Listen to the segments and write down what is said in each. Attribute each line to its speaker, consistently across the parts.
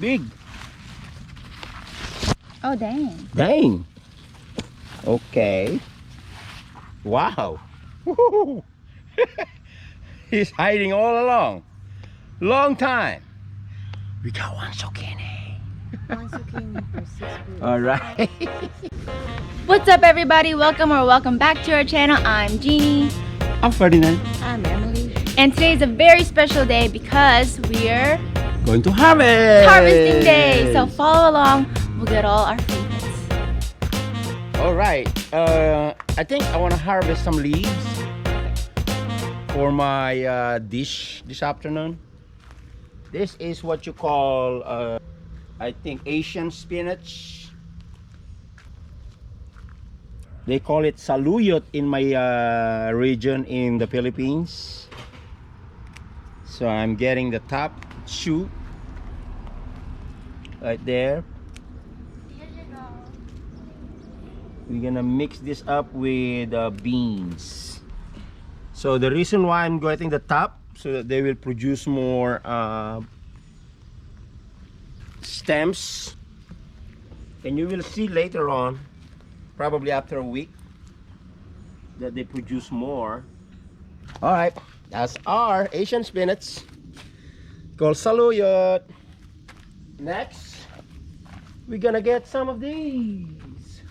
Speaker 1: big.
Speaker 2: Oh, dang.
Speaker 1: Dang. Okay. Wow. Woo-hoo. He's hiding all along. Long time. We got one zucchini.
Speaker 2: One zucchini for 6 weeks.
Speaker 1: All right.
Speaker 2: What's up, everybody? Welcome back to our channel. I'm Jeannie.
Speaker 1: I'm Ferdinand.
Speaker 2: I'm Emily. And today's a very special day because we're
Speaker 1: Going to harvest.
Speaker 2: harvesting day. So follow along. We'll get all our favorites.
Speaker 1: All right. I think I want to harvest some leaves for my dish this afternoon. This is what you call, I think, Asian spinach. They call it saluyot in my region in the Philippines. So I'm getting the top shoot right there. We're gonna mix this up with beans. So the reason why I'm getting the top, so that they will produce more stems, and you will see later on, probably after a week, that they produce more. All right, that's our Asian spinach called saluyot. Next, we're gonna get some of these,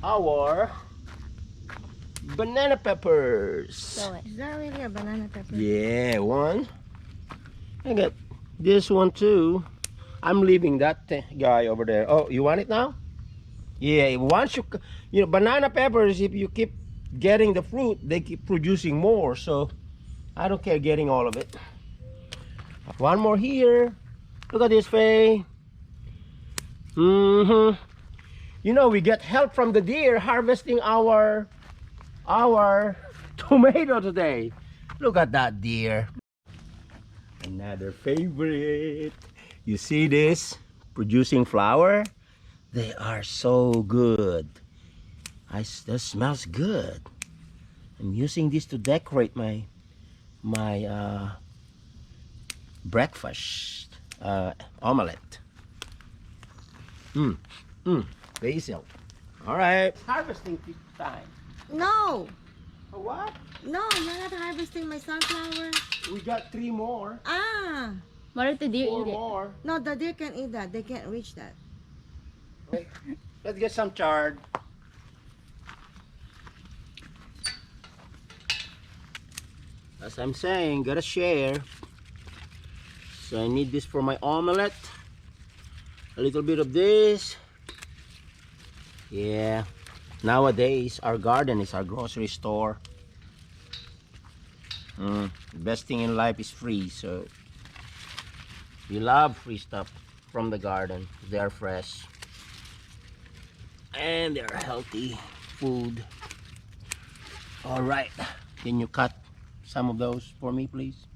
Speaker 1: our banana peppers.
Speaker 2: So is that really a banana pepper?
Speaker 1: Yeah, one. I got this one too. I'm leaving that guy over there. Oh, you want it now? Yeah, once you know, banana peppers, if you keep getting the fruit, they keep producing more. So I don't care getting all of it. One more here. Look at this, Faye. You know, we get help from the deer harvesting our tomato today. Look at that deer. Another favorite. You see this producing flower? They are so good. That smells good. I'm using this to decorate my breakfast omelette. Basil. All right, harvesting time.
Speaker 2: No.
Speaker 1: For what?
Speaker 2: No, you're not harvesting my sunflower.
Speaker 1: We got 3 more.
Speaker 2: Ah. What if the deer
Speaker 1: 4
Speaker 2: eat it?
Speaker 1: more.
Speaker 2: No, the deer can eat that. They can't reach that.
Speaker 1: Okay. Let's get some chard. As I'm saying, gotta share. So I need this for my omelette. A little bit of this. Yeah. Nowadays, our garden is our grocery store. The best thing in life is free, so we love free stuff from the garden. They are fresh and they are healthy food. All right, can you cut some of those for me, please?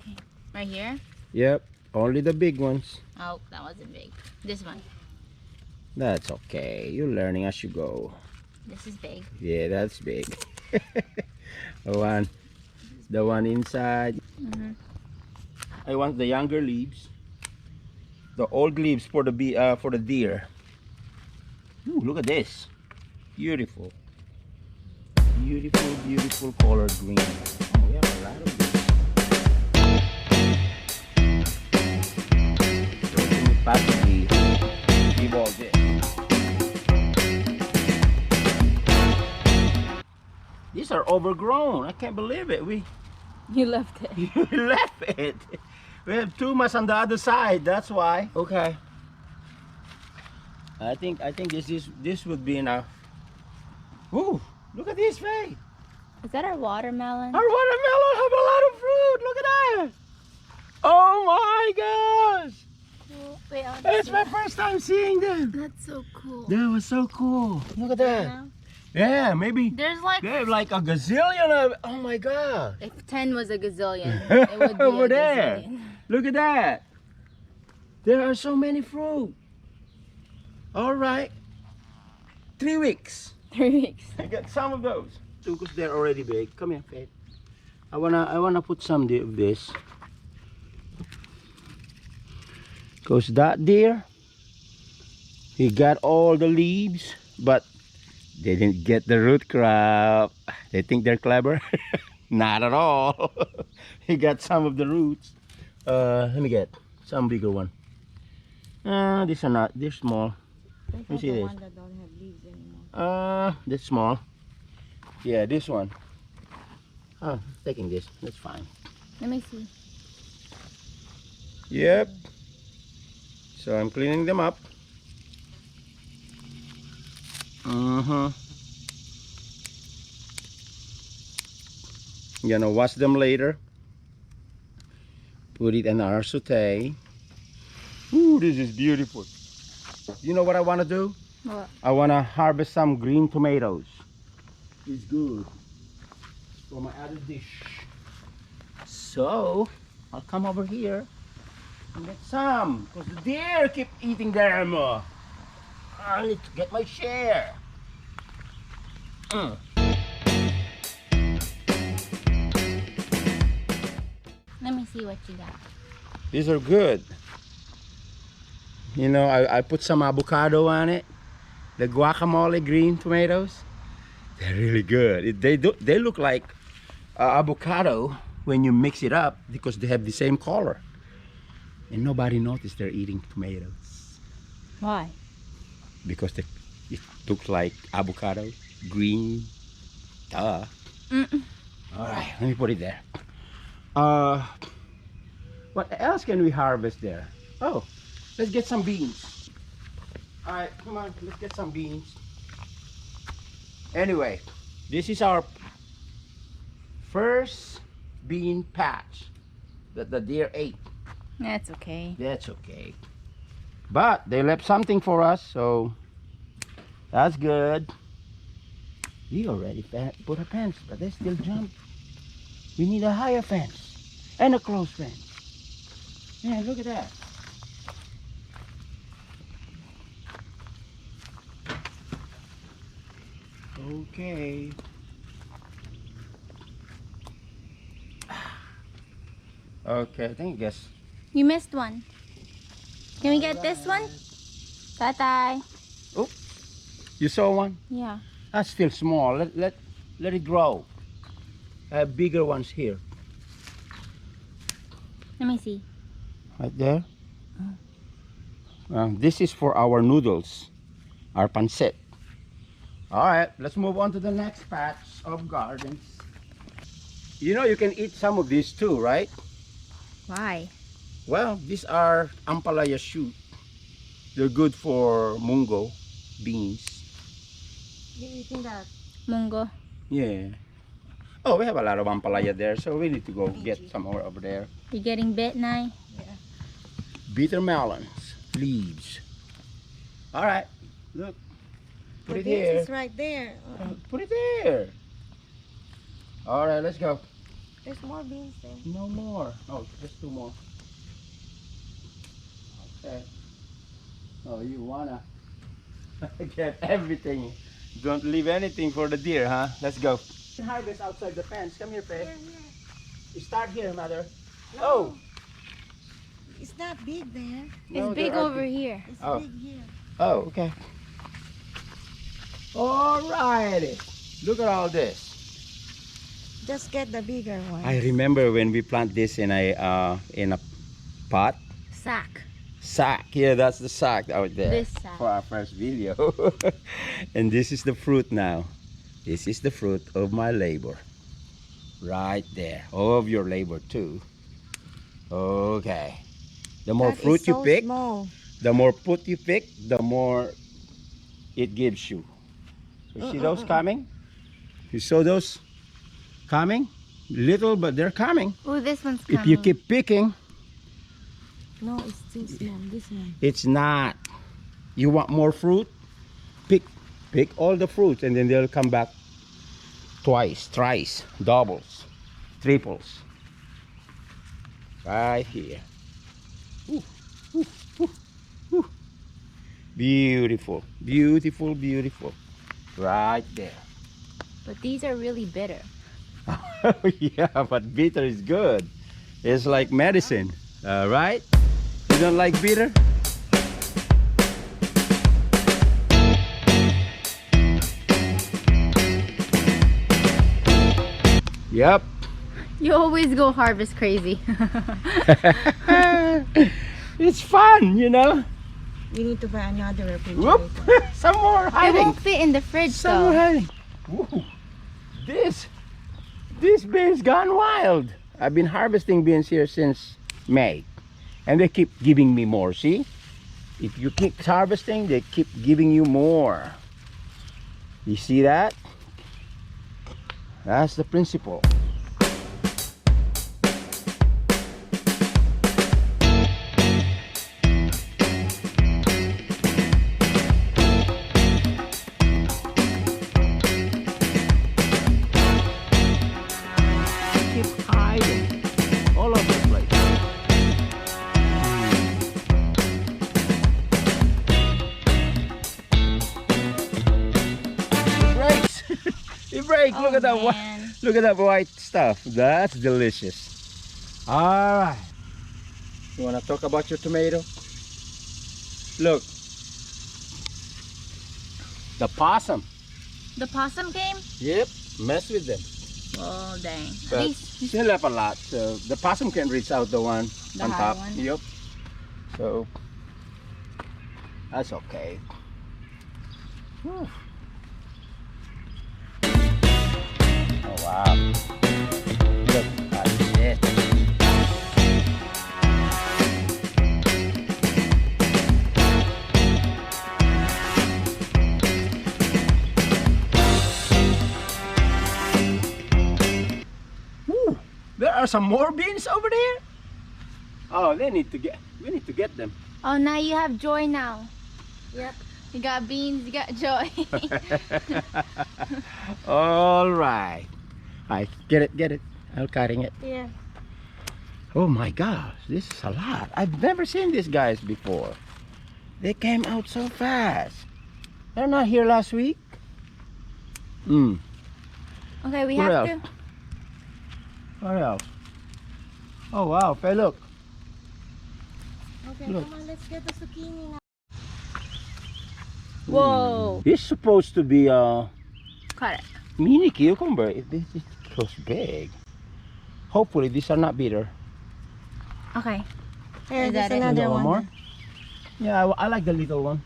Speaker 2: Okay. Right here?
Speaker 1: Yep, only the big ones.
Speaker 2: Oh, that wasn't big. This one.
Speaker 1: That's okay, you're learning as you go.
Speaker 2: This is big.
Speaker 1: Yeah, that's big. The one inside. I want the younger leaves. The old leaves for the deer. Ooh, look at this. Beautiful. Beautiful, beautiful colored green. We have a lot of this. So let me pass the all this. These are overgrown. I can't believe it.
Speaker 2: You left it.
Speaker 1: You left it. We have too much on the other side. That's why. Okay. I think this would be enough. Ooh, look at this, Faye.
Speaker 2: Is that our watermelon?
Speaker 1: Our watermelon have a lot of fruit. Look at that. Oh my gosh.
Speaker 2: Cool. Wait,
Speaker 1: It's my first time seeing them.
Speaker 2: That's so cool.
Speaker 1: That was so cool. Look at that. Yeah, maybe
Speaker 2: There's like
Speaker 1: they have like a gazillion of. Oh my god.
Speaker 2: if 10 was a gazillion, it would be
Speaker 1: Over
Speaker 2: a
Speaker 1: there.
Speaker 2: gazillion.
Speaker 1: Look at that. There are so many fruit. All right. 3 weeks.
Speaker 2: 3 weeks.
Speaker 1: I got some of those. Because they're already big. Come here, Faith. I wanna put some of this. Because that deer, he got all the leaves, but they didn't get the root crop. They think they're clever. Not at all. He got some of the roots. Let me get some bigger one. These are not, they're small. Let me see this.
Speaker 2: One that don't have leaves anymore.
Speaker 1: This small. Yeah, this one. Oh, taking this. That's fine.
Speaker 2: Let me see.
Speaker 1: Yep. So I'm cleaning them up. Gonna wash them later. Put it in our saute. Ooh, this is beautiful. You know what I want to do?
Speaker 2: What?
Speaker 1: I want to harvest some green tomatoes. It's good for my other dish. So I'll come over here and get some, because the deer keep eating them. I need to get my share.
Speaker 2: Let me see what you got.
Speaker 1: These are good. You know, I put some avocado on it. The guacamole green tomatoes. They're really good. They look like avocado when you mix it up, because they have the same color. And nobody noticed they're eating tomatoes.
Speaker 2: Why?
Speaker 1: Because it looks like avocado, green. Duh. Alright, let me put it there. What else can we harvest there? Oh, let's get some beans. Alright, come on, let's get some beans. Anyway, this is our first bean patch that the deer ate.
Speaker 2: That's okay.
Speaker 1: That's okay. But they left something for us, so that's good. We already put a fence, but they still jump. We need a higher fence and a close fence. Yeah, look at that. Okay. Okay, I think guess.
Speaker 2: You missed one. Can we get this one? Tatay.
Speaker 1: Oh, you saw one?
Speaker 2: Yeah.
Speaker 1: That's still small. Let it grow. I have bigger ones here.
Speaker 2: Let me see.
Speaker 1: Right there. This is for our noodles, our pancit. All right, let's move on to the next patch of gardens. You know, you can eat some of these too, right?
Speaker 2: Why?
Speaker 1: Well, these are ampalaya shoot. They're good for mungo beans.
Speaker 2: You eating that? Mungo.
Speaker 1: Yeah. Oh, we have a lot of ampalaya there, so we need to go get some more over there.
Speaker 2: You getting bit, Nai?
Speaker 1: Yeah. Bittermelons, leaves. All right, look. Put it here.
Speaker 3: It's right there.
Speaker 1: Put it there. All right, let's go.
Speaker 3: There's more beans there.
Speaker 1: No more. Oh, just two more. Okay. Oh, you wanna get everything. Don't leave anything for the deer, huh? Let's go. Harvest outside the fence. Come here, Faye. You start here, mother.
Speaker 3: No,
Speaker 1: Oh!
Speaker 3: it's not big there.
Speaker 1: No,
Speaker 2: It's big
Speaker 1: there are
Speaker 2: over here.
Speaker 3: It's
Speaker 1: Oh.
Speaker 3: big here.
Speaker 1: Oh, okay. Alrighty. Look at all this.
Speaker 3: Just get the bigger one.
Speaker 1: I remember when we plant this in a pot.
Speaker 2: Sack.
Speaker 1: Sack. Yeah, that's the sack out there.
Speaker 2: This sack.
Speaker 1: For our first video. And this is the fruit now. This is the fruit of my labor. Right there. Of your labor too. Okay. The more
Speaker 3: That is
Speaker 1: fruit you
Speaker 3: so
Speaker 1: pick,
Speaker 3: small.
Speaker 1: the more fruit you pick, the more it gives you. So see those coming? You saw those coming? Little, but they're coming.
Speaker 2: Oh, this one's coming.
Speaker 1: If you keep picking,
Speaker 3: No, it's too small. This one.
Speaker 1: it's not. You want more fruit? Pick all the fruits, and then they'll come back twice, thrice, doubles, triples. Right here. Ooh, ooh, ooh, ooh. Beautiful, beautiful, beautiful. Right there.
Speaker 2: But these are really bitter.
Speaker 1: Yeah, but bitter is good. It's like medicine, right? You don't like bitter? Yep.
Speaker 2: You always go harvest crazy.
Speaker 1: It's fun, you know.
Speaker 3: We need to buy another
Speaker 1: Whoop.
Speaker 3: refrigerator.
Speaker 1: Some more
Speaker 2: It
Speaker 1: hiding.
Speaker 2: won't fit in the fridge
Speaker 1: Some more
Speaker 2: though.
Speaker 1: hiding. Woo. This bean's gone wild. I've been harvesting beans here since May, and they keep giving me more. See, if you keep harvesting, they keep giving you more. You see that? That's the principle. Keep hiding all over the place. It breaks. It breaks. Look at that white.
Speaker 2: man.
Speaker 1: Look at that white stuff. That's delicious. All right. You want to talk about your tomato? Look. The possum.
Speaker 2: The possum came?
Speaker 1: Yep. Mess with them.
Speaker 2: Oh dang. At
Speaker 1: But
Speaker 2: least
Speaker 1: still left a lot. So the possum can reach out the one
Speaker 2: The
Speaker 1: on
Speaker 2: high
Speaker 1: top.
Speaker 2: one?
Speaker 1: Yep. So that's okay. Whew. Oh wow. Look at this. Woo. There are some more beans over there. Oh, we need to get them.
Speaker 2: oh, now you have joy now.
Speaker 3: Yep.
Speaker 2: You got beans, you got joy.
Speaker 1: All right. I get it. I'm cutting it.
Speaker 3: Yeah.
Speaker 1: Oh my gosh, this is a lot. I've never seen these guys before. They came out so fast. They're not here last week.
Speaker 2: Okay, we
Speaker 1: What
Speaker 2: have
Speaker 1: else?
Speaker 2: to.
Speaker 1: What else? Oh wow, hey look.
Speaker 3: Okay,
Speaker 1: Look.
Speaker 3: come on, let's get the zucchini now.
Speaker 2: Whoa.
Speaker 1: This is supposed to be a
Speaker 2: Cut it.
Speaker 1: mini cucumber. It goes big. Hopefully these are not bitter.
Speaker 2: Okay.
Speaker 3: Here,
Speaker 2: Is
Speaker 3: there's
Speaker 2: that it?
Speaker 3: another
Speaker 1: You want
Speaker 3: one.
Speaker 1: more? Yeah, I like the little one.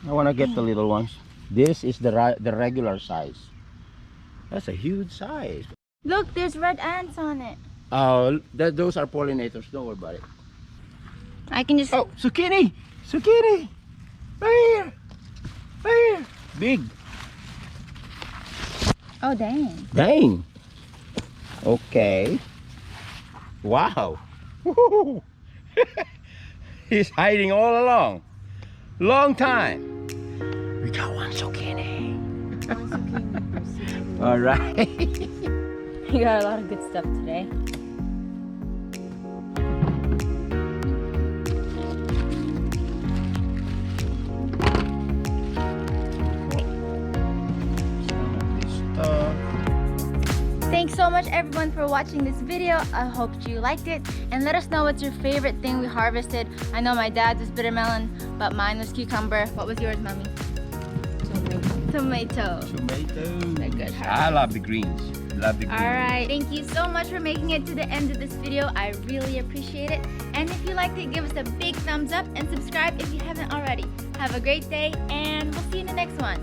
Speaker 1: I want to get the little ones. This is the regular size. That's a huge size.
Speaker 2: Look, there's red ants on it.
Speaker 1: Oh, those are pollinators. Don't worry about it.
Speaker 2: I can just.
Speaker 1: Oh, zucchini! Zucchini! Right here! Right here! Big.
Speaker 2: Oh dang.
Speaker 1: Dang! Okay. Wow! Woo-hoo. He's hiding all along. Long time. We got one zucchini.
Speaker 3: One zucchini.
Speaker 1: All right.
Speaker 2: You got a lot of good stuff today. Thanks so much everyone for watching this video. I hope you liked it, and let us know what's your favorite thing we harvested. I know my dad's was bittermelon, but mine was cucumber. What was yours, mommy? Tomato.
Speaker 1: Tomatoes.
Speaker 2: They're good
Speaker 1: I love the greens. Love the greens.
Speaker 2: Alright, thank you so much for making it to the end of this video. I really appreciate it. And if you liked it, give us a big thumbs up and subscribe if you haven't already. Have a great day, and we'll see you in the next one.